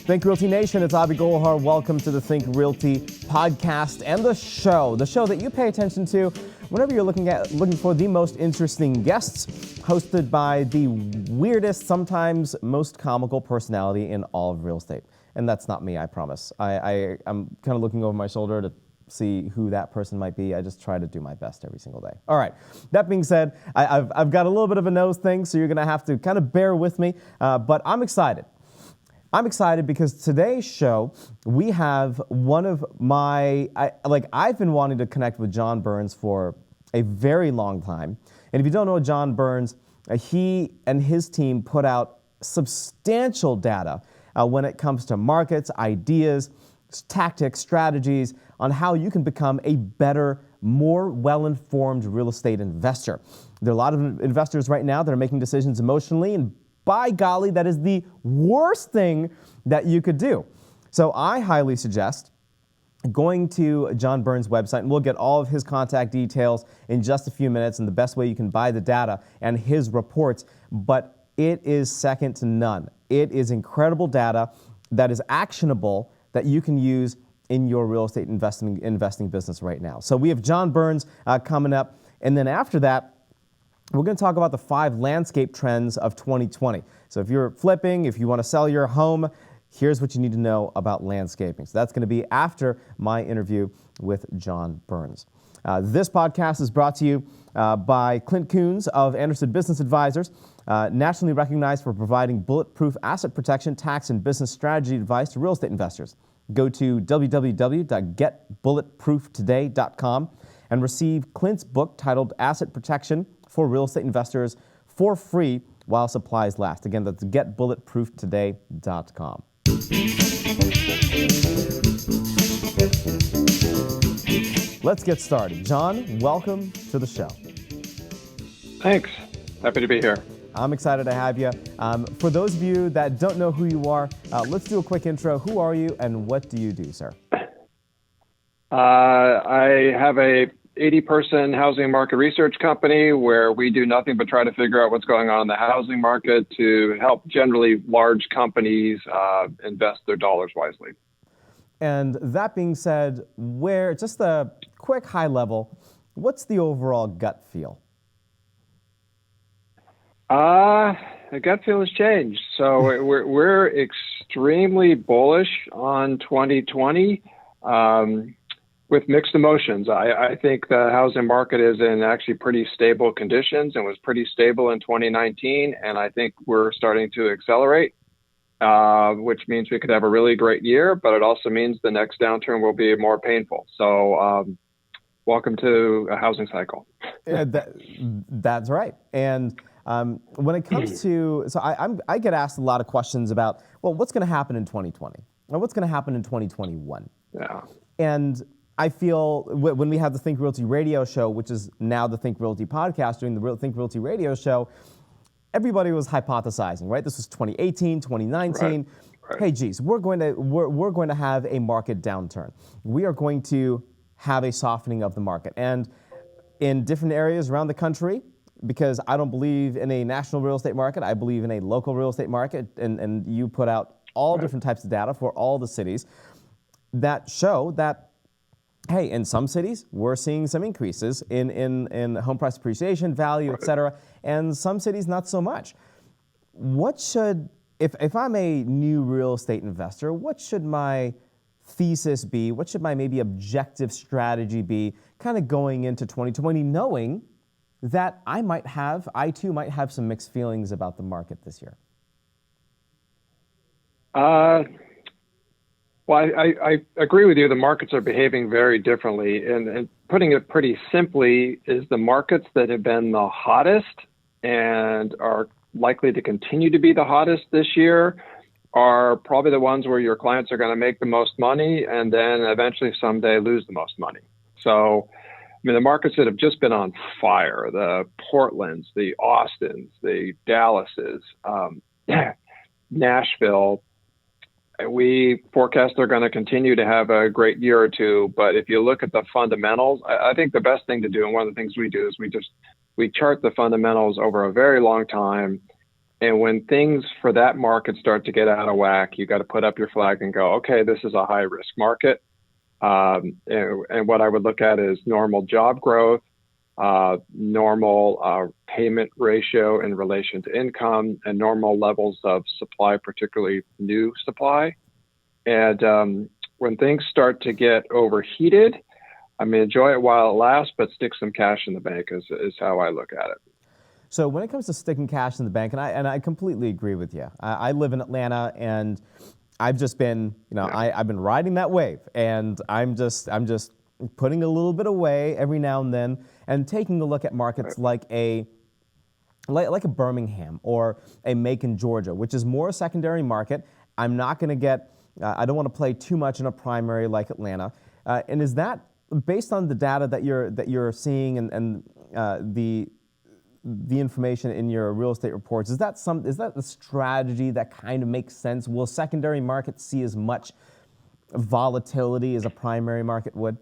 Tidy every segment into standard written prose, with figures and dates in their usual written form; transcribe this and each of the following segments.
Think Realty Nation, it's Abhi Golhar. Welcome to the Think Realty podcast and the show that you pay attention to whenever you're looking for the most interesting guests, hosted by the weirdest, sometimes most comical personality in all of real estate. And that's not me, I promise. I'm kind of looking over my shoulder to see who that person might be. I just try to do my best every single day. All right. That being said, I've got a little bit of a nose thing, so you're going to have to kind of bear with me. But I'm excited. I'm excited because today's show, we have one of I've been wanting to connect with John Burns for a very long time. And if you don't know John Burns, he and his team put out substantial data when it comes to markets, ideas, tactics, strategies on how you can become a better, more well-informed real estate investor. There are a lot of investors right now that are making decisions emotionally, and by golly, that is the worst thing that you could do. So I highly suggest going to John Burns' website, and we'll get all of his contact details in just a few minutes and the best way you can buy the data and his reports, but it is second to none. It is incredible data that is actionable that you can use in your real estate investing business right now. So we have John Burns coming up, and then after that, we're going to talk about the 5 landscape trends of 2020. So if you're flipping, if you want to sell your home, here's what you need to know about landscaping. So that's going to be after my interview with John Burns. This podcast is brought to you by Clint Coons of Anderson Business Advisors, nationally recognized for providing bulletproof asset protection, tax, and business strategy advice to real estate investors. Go to www.getbulletprooftoday.com and receive Clint's book titled Asset Protection for Real Estate Investors for free while supplies last. Again, that's getbulletprooftoday.com. Let's get started. John, welcome to the show. Thanks. Happy to be here. I'm excited to have you. For those of you that don't know who you are, let's do a quick intro. Who are you and what do you do, sir? I have a 80-person housing market research company where we do nothing but try to figure out what's going on in the housing market to help generally large companies invest their dollars wisely. And that being said, just a quick high level, what's the overall gut feel? The gut feel has changed. So we're extremely bullish on 2020. With mixed emotions. I think the housing market is in actually pretty stable conditions and was pretty stable in 2019. And I think we're starting to accelerate, which means we could have a really great year, but it also means the next downturn will be more painful. So welcome to a housing cycle. That's right. And when it comes to, so I get asked a lot of questions about, well, what's going to happen in 2020? Or what's going to happen in 2021? Yeah. And I feel when we have the Think Realty radio show, which is now the Think Realty podcast, doing the Think Realty radio show, everybody was hypothesizing, right? This was 2018, 2019. Right. Hey, geez, we're going to have a market downturn. We are going to have a softening of the market. And in different areas around the country, because I don't believe in a national real estate market, I believe in a local real estate market, and you put out all different types of data for all the cities that show that, hey, in some cities, we're seeing some increases in home price appreciation, value, et cetera, and some cities not so much. What should, if I'm a new real estate investor, what should my thesis be? What should my maybe objective strategy be kind of going into 2020, knowing that I too might have some mixed feelings about the market this year? Well, I agree with you. The markets are behaving very differently. And putting it pretty simply, is the markets that have been the hottest and are likely to continue to be the hottest this year are probably the ones where your clients are going to make the most money and then eventually someday lose the most money. So, I mean, the markets that have just been on fire, the Portlands, the Austins, the Dallases, Nashville, we forecast they're going to continue to have a great year or two. But if you look at the fundamentals, I think the best thing to do, and one of the things we do, is we chart the fundamentals over a very long time. And when things for that market start to get out of whack, you got to put up your flag and go, okay, this is a high risk market. And what I would look at is normal job growth, normal payment ratio in relation to income, and normal levels of supply, particularly new supply. And when things start to get overheated, I mean, enjoy it while it lasts, but stick some cash in the bank is how I look at it. So when it comes to sticking cash in the bank, and I completely agree with you. I live in Atlanta, and I've just been, I've been riding that wave, and I'm just putting a little bit away every now and then, and taking a look at markets like a Birmingham or a Macon, Georgia, which is more a secondary market. I'm not going to get, I don't want to play too much in a primary like Atlanta. And is that based on the data that you're seeing and the information in your real estate reports? Is that a strategy that kind of makes sense? Will secondary markets see as much volatility as a primary market would?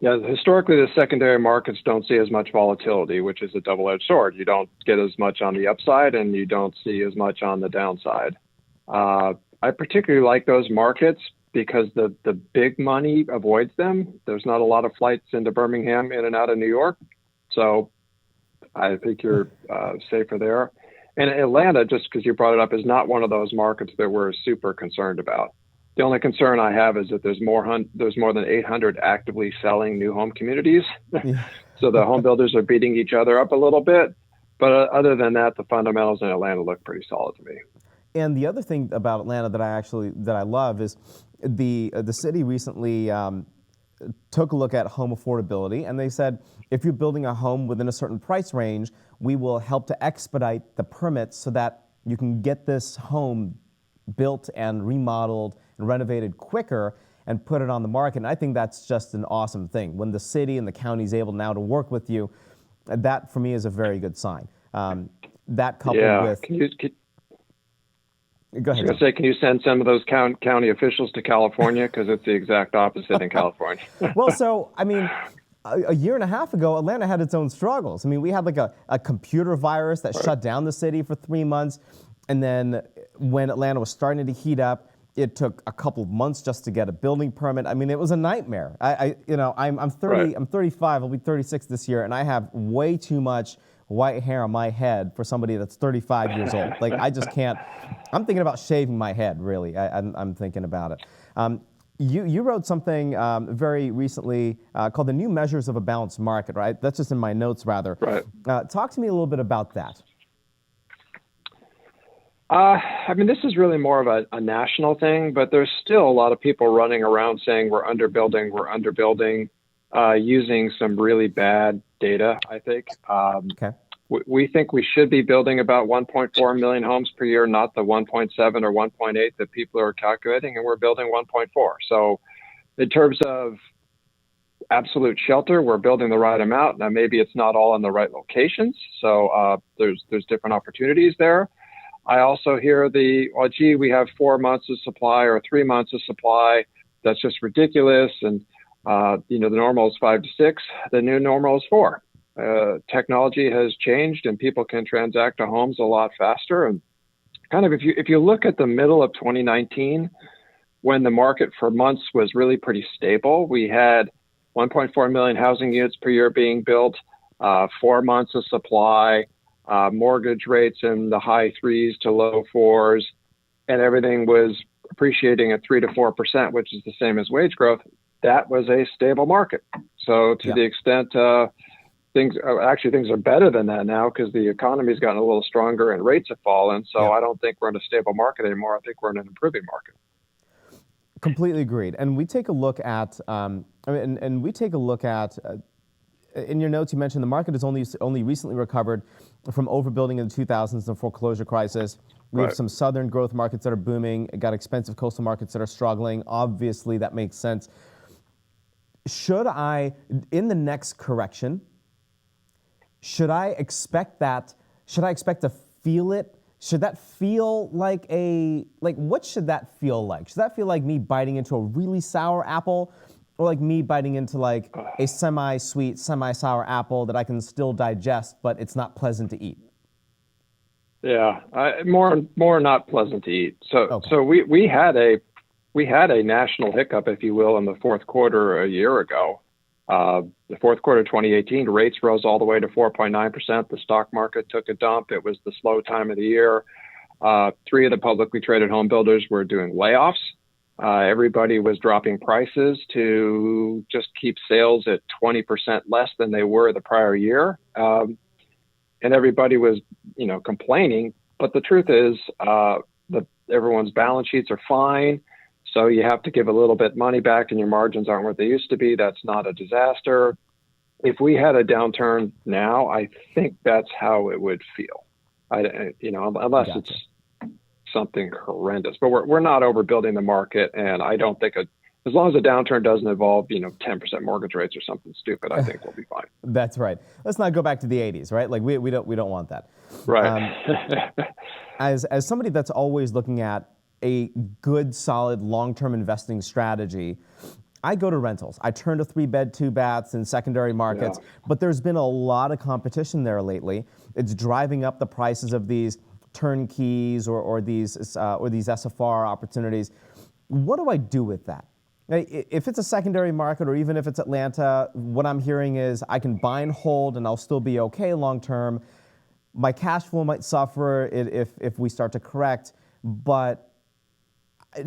Yeah, historically, the secondary markets don't see as much volatility, which is a double-edged sword. You don't get as much on the upside, and you don't see as much on the downside. I particularly like those markets because the big money avoids them. There's not a lot of flights into Birmingham in and out of New York. So I think you're safer there. And Atlanta, just because you brought it up, is not one of those markets that we're super concerned about. The only concern I have is that there's more than 800 actively selling new home communities. Yeah. So the home builders are beating each other up a little bit. But other than that, the fundamentals in Atlanta look pretty solid to me. And the other thing about Atlanta that I love is the city recently took a look at home affordability, and they said, if you're building a home within a certain price range, we will help to expedite the permits so that you can get this home built and remodeled and renovated quicker and put it on the market. And I think that's just an awesome thing. When the city and the county is able now to work with you, that for me is a very good sign. That coupled with... Go ahead. I was going to say, can you send some of those county officials to California? Because it's the exact opposite in California. Well, so, I mean, a year and a half ago, Atlanta had its own struggles. I mean, we had like a computer virus that shut down the city for 3 months. And then when Atlanta was starting to heat up, it took a couple of months just to get a building permit. I mean, it was a nightmare. I'm 30, right. I'm 35, I'll be 36 this year, and I have way too much white hair on my head for somebody that's 35 years old. Like, I just can't. I'm thinking about shaving my head, really. I'm thinking about it. You wrote something very recently called The New Measures of a Balanced Market, right? That's just in my notes, rather. Right. Talk to me a little bit about that. I mean, this is really more of a national thing, but there's still a lot of people running around saying we're underbuilding, using some really bad data, I think. Okay. We think we should be building about 1.4 million homes per year, not the 1.7 or 1.8 that people are calculating, and we're building 1.4. So in terms of absolute shelter, we're building the right amount. Now, maybe it's not all in the right locations, so there's different opportunities there. I also hear we have 4 months of supply or 3 months of supply. That's just ridiculous. And, the normal is 5 to 6. The new normal is 4. Technology has changed and people can transact homes a lot faster. And kind of, if you look at the middle of 2019, when the market for months was really pretty stable, we had 1.4 million housing units per year being built, 4 months of supply, mortgage rates in the high 3s to low 4s, and everything was appreciating at 3 to 4%, which is the same as wage growth. That was a stable market. So to the extent things are better than that now because the economy's gotten a little stronger and rates have fallen. So I don't think we're in a stable market anymore. I think we're in an improving market. Completely agreed. And we take a look at, in your notes, you mentioned the market has only recently recovered from overbuilding in the 2000s and foreclosure crisis. We have some southern growth markets that are booming. Got expensive coastal markets that are struggling. Obviously, that makes sense. Should I, in the next correction, should I expect to feel it? Should that feel like what should that feel like? Should that feel like me biting into a really sour apple, or like me biting into like a semi-sweet, semi-sour apple that I can still digest, but it's not pleasant to eat? Yeah, more not pleasant to eat. So Okay. so we had a national hiccup, if you will, in the fourth quarter a year ago. The fourth quarter of 2018, rates rose all the way to 4.9%. The stock market took a dump. It was the slow time of the year. Three of the publicly traded home builders were doing layoffs. Everybody was dropping prices to just keep sales at 20% less than they were the prior year. And everybody was, complaining. But the truth is, everyone's balance sheets are fine. So you have to give a little bit money back and your margins aren't what they used to be. That's not a disaster. If we had a downturn now, I think that's how it would feel. Unless Gotcha. it's something horrendous. But we're not overbuilding the market, and I don't think as long as a downturn doesn't involve 10% mortgage rates or something stupid, I think we'll be fine. That's right. Let's not go back to the 80s, right? Like we don't want that. Right. As somebody that's always looking at a good, solid, long-term investing strategy, I go to rentals. I turn to 3-bed, 2 baths in secondary markets, Yeah. but there's been a lot of competition there lately. It's driving up the prices of these turnkeys or these SFR opportunities. What do I do with that? If it's a secondary market, or even if it's Atlanta, what I'm hearing is I can buy and hold and I'll still be okay long term. My cash flow might suffer if we start to correct, but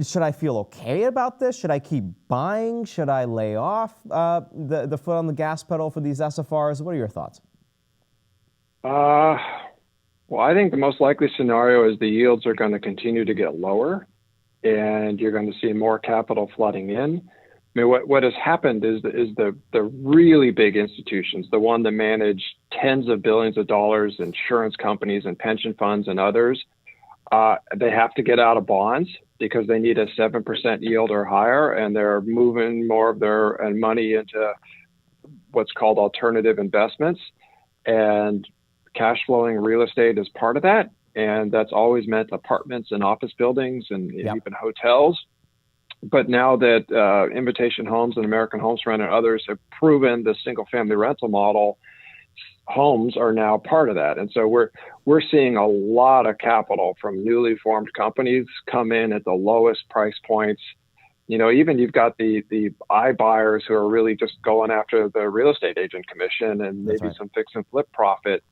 should I feel okay about this? Should I keep buying? Should I lay off the foot on the gas pedal for these SFRs? What are your thoughts? Uh, well, I think the most likely scenario is the yields are going to continue to get lower, and you're going to see more capital flooding in. I mean, what has happened is the really big institutions, the one that manage tens of billions of dollars, insurance companies and pension funds and others, they have to get out of bonds because they need a 7% yield or higher, and they're moving more of their money into what's called alternative investments. And cash flowing real estate is part of that. And that's always meant apartments and office buildings and Yep. even hotels. But now that Invitation Homes and American Homes Rent and others have proven the single family rental model, homes are now part of that. And so we're seeing a lot of capital from newly formed companies come in at the lowest price points. Even you've got the iBuyers who are really just going after the real estate agent commission and That's maybe right. some fix and flip profit.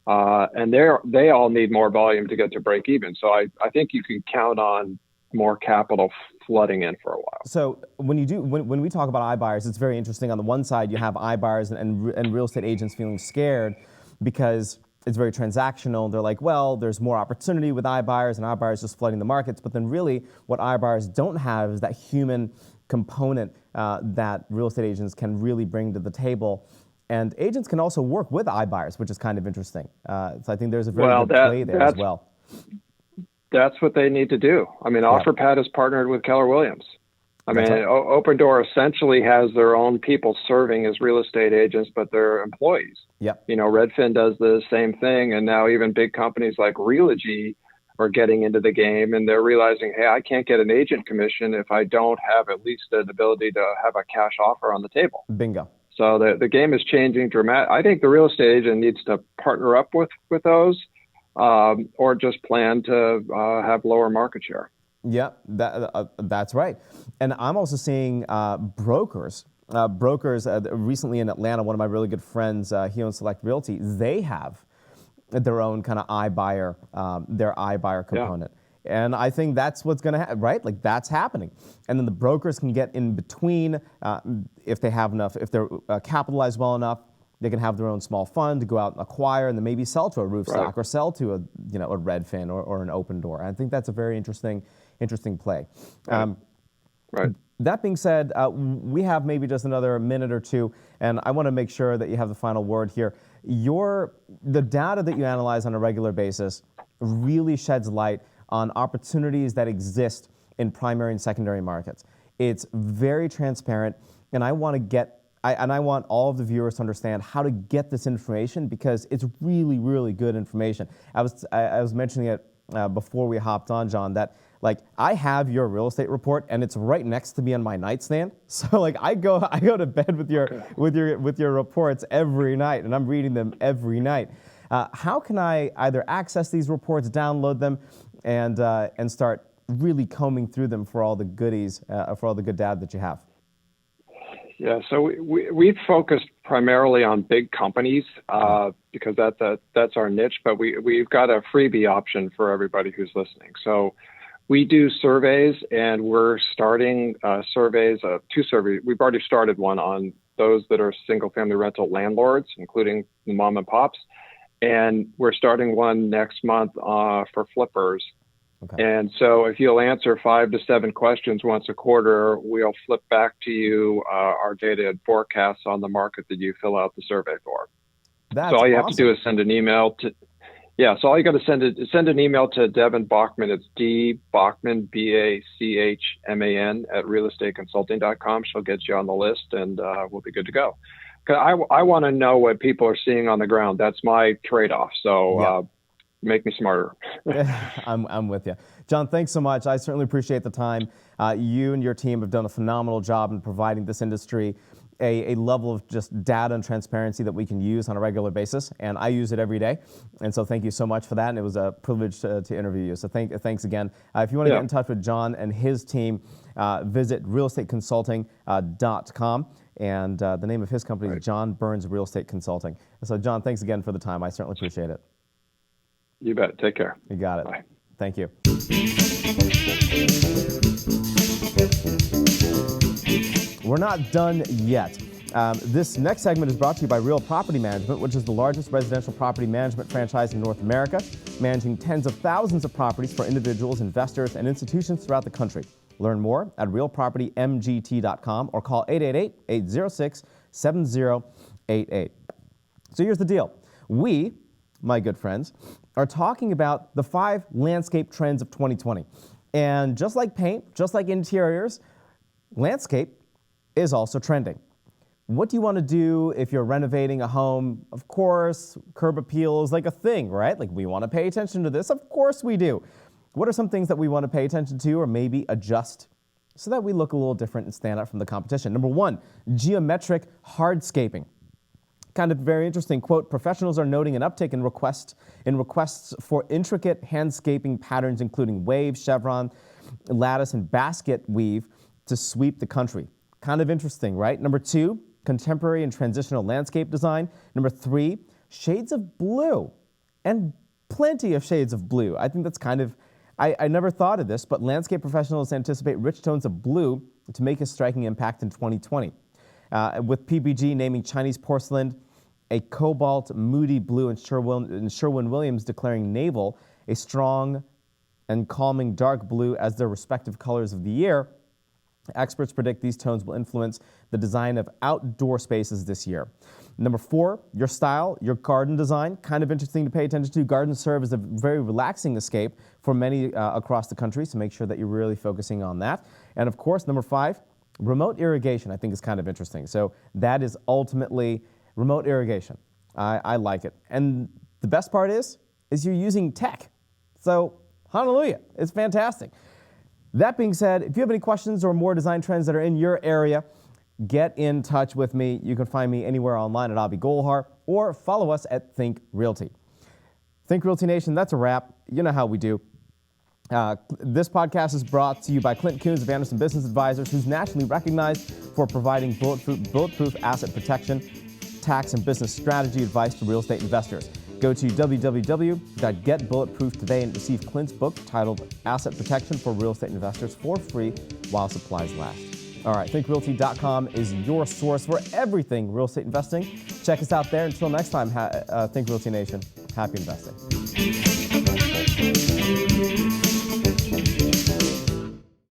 And they all need more volume to get to break even. So I think you can count on more capital flooding in for a while. So when we talk about iBuyers, it's very interesting. On the one side, you have iBuyers and real estate agents feeling scared because it's very transactional. They're like, well, there's more opportunity with iBuyers, and iBuyers just flooding the markets. But then really what iBuyers don't have is that human component that real estate agents can really bring to the table. And agents can also work with iBuyers, which is kind of interesting. So I think there's a very Well, good play there as well. that's what they need to do. I mean, OfferPad has partnered with Keller Williams. I mean, That's right. Open Door essentially has their own people serving as real estate agents, but they're employees. Yep. Redfin does the same thing. And now even big companies like Realty are getting into the game, and they're realizing, hey, I can't get an agent commission if I don't have at least an ability to have a cash offer on the table. Bingo. So the game is changing dramatically. I think the real estate agent needs to partner up with those, or just plan to have lower market share. Yeah, that's right. And I'm also seeing brokers. Brokers recently in Atlanta, one of my really good friends, he owns Select Realty. They have their own kind of their iBuyer component. And I think that's what's going to happen, right? Like that's happening. And then the brokers can get in between if they have enough, if they're capitalized well enough. They can have their own small fund to go out and acquire, and then maybe sell to a roof stock or sell to a Redfin or an Open Door. I think that's a very interesting play. Right. That being said, we have maybe just another minute or two, and I want to make sure that you have the final word here. The data that you analyze on a regular basis really sheds light on opportunities that exist in primary and secondary markets. It's very transparent, and I want all of the viewers to understand how to get this information because it's really, really good information. I was mentioning it before we hopped on, John, that like I have your real estate report and it's right next to me on my nightstand. So like I go to bed with your reports every night, and I'm reading them every night. How can I either access these reports, download them, and start really combing through them for all the goodies, for all the good data that you have? Yeah, so we've focused primarily on big companies because that's our niche, but we've got a freebie option for everybody who's listening. So we do surveys, and we're starting surveys, two surveys. We've already started one on those that are single-family rental landlords, including the mom and pops, and we're starting one next month for flippers. Okay. And so if you'll answer 5 to 7 questions once a quarter, we'll flip back to you our data and forecasts on the market that you fill out the survey for. That's so all you awesome. have to do is send an email to, so all you got to send an email to Devin Bachman. It's D Bachman, BACHMAN at realestateconsulting.com. She'll get you on the list, and we'll be good to go. 'Cause I want to know what people are seeing on the ground. That's my trade-off. So make me smarter. I'm with you. John, thanks so much. I certainly appreciate the time. You and your team have done a phenomenal job in providing this industry a level of just data and transparency that we can use on a regular basis, and I use it every day. And so thank you so much for that, and it was a privilege to interview you. So thanks again. If you want to get in touch with John and his team, visit realestateconsulting.com, and the name of his company is John Burns Real Estate Consulting. So John, thanks again for the time. I certainly appreciate it. You bet. Take care. You got it. Bye. Thank you. We're not done yet. This next segment is brought to you by Real Property Management, which is the largest residential property management franchise in North America, managing tens of thousands of properties for individuals, investors, and institutions throughout the country. Learn more at realpropertymgt.com or call 888-806-7088. So here's the deal. We, my good friends, are talking about the 5 landscape trends of 2020. And just like paint, just like interiors, landscape is also trending. What do you want to do if you're renovating a home? Of course, curb appeal is like a thing, right? Like, we want to pay attention to this. Of course we do. What are some things that we want to pay attention to or maybe adjust so that we look a little different and stand out from the competition? Number 1, geometric hardscaping. Kind of very interesting quote. Professionals are noting an uptick in requests for intricate handscaping patterns, including wave, chevron, lattice, and basket weave to sweep the country. Kind of interesting, right? Number 2, contemporary and transitional landscape design. Number 3, shades of blue, and plenty of shades of blue. I think that's kind of, I never thought of this, but landscape professionals anticipate rich tones of blue to make a striking impact in 2020. With PPG naming Chinese porcelain a cobalt moody blue, and Sherwin-Williams declaring naval a strong and calming dark blue as their respective colors of the year, experts predict these tones will influence the design of outdoor spaces this year. Number 4, your style, your garden design. Kind of interesting to pay attention to. Gardens serve as a very relaxing escape for many across the country, so make sure that you're really focusing on that. And of course, number 5, remote irrigation, I think, is kind of interesting. So that is ultimately remote irrigation. I like it. And the best part is you're using tech. So hallelujah, it's fantastic. That being said, if you have any questions or more design trends that are in your area, get in touch with me. You can find me anywhere online at Abhi Golhar, or follow us at Think Realty. Think Realty Nation, that's a wrap. You know how we do. This podcast is brought to you by Clint Coons of Anderson Business Advisors, who's nationally recognized for providing bulletproof asset protection, tax, and business strategy advice to real estate investors. Go to www.getbulletproof today and receive Clint's book titled Asset Protection for Real Estate Investors for free while supplies last. All right, thinkrealty.com is your source for everything real estate investing. Check us out there. Until next time, Think Realty Nation, happy investing.